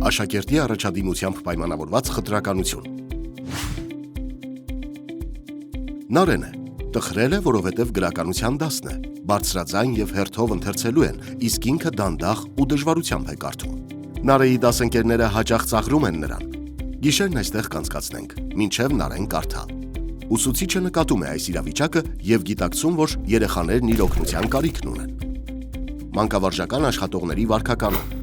աշակերտի առաջադիմությամբ պայմանավորված խտրականություն։ Նարեն է, տխրել է, որովհետև գրականության դասն է, բարձրաձայն և հերթով ընթերցելու են, իսկ ինքը դանդաղ ու դժվարությամբ է կարդում։ Նարեի դասընկերները հաճախ ծաղրում են նրան։ Գիշերն այստեղ կանցկացնենք, մինչև Նարեն կարդա։ Ուսուցիչը նկատում է այս իրավիճակը և գիտակցում, որ երեխաներն իր օգնության կարիքն ունեն։ Մանկավարժական աշխատողների վարքականon։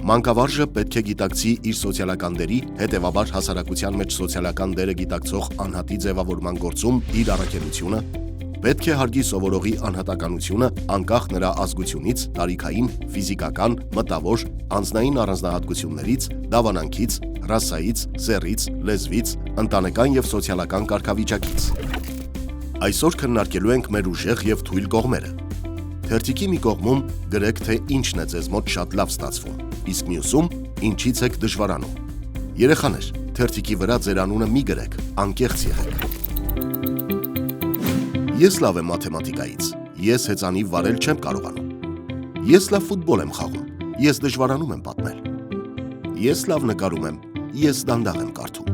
Մանկավարժը պետք է գիտակցի իր սոցիալական դերի, հետևաբար հասարակության մեջ սոցիալական դերը գիտակցող անհատի ձևավորման գործում իր առաքելությունը, պետք է հարգի սովորողի անհատականությունը անկախ նրա ազգությունից, տարիքային, ֆիզիկական, մտավոր, անձնային առանձնահատկություններից, դավանանքից, ռասայից, սեռից, լեզվից, ընտանեկան և սոցիալական կարգավիճակից։ Այսօր քննարկելու ենք մեր ուժեղ և թույլ կողմերը։ Թերթիկի մի կողմում գրեք, թե ինչն է ձեզ մոտ շատ լավ ստացվում, իսկ մյուսում ինչից եք դժվարանում։ Երեխաներ, թերթիկի վրա ձեր անունը մի գրեք, անկեղծ եղեք։ Ես լավ եմ մաթեմատիկայից, ես հեծանիվ վարել չեմ կարողանում։ Ես լավ ֆուտբոլ եմ խաղում, ես դժվարանում եմ պատմել։ Ես լավ նկարում եմ, ես դանդաղ եմ կարդում։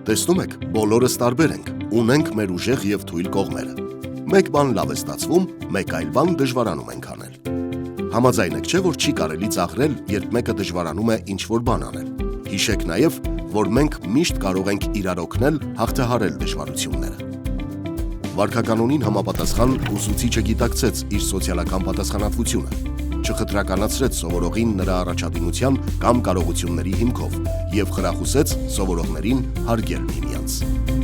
Տեսնում եք, բոլորս տարբեր ենք, ունենք մեր ուժեղ և թույլ կողմերը։ Մեկ բան լավ է ստացվում, մեկ այլ բան դժվարանում ենք անել։ Համաձայն եք, չէ՞ որ չի կարելի ծաղրել, երբ մեկը դժվարանում է ինչ-որ բան անել։ Հիշեք նաև, որ մենք միշտ կարող ենք իրար օգնել հաղթահարել դժվարությունները։ Վարքականոնին համապատասխան ուսուցիչը գիտակցեց իր սոցիալական պատասխանատվությունը, չխտրականացրեց սովորողին նրա առաջադիմության կամ կարողությունների հիմքով և խրախուսեց սովորողներին հարգել միմյանց։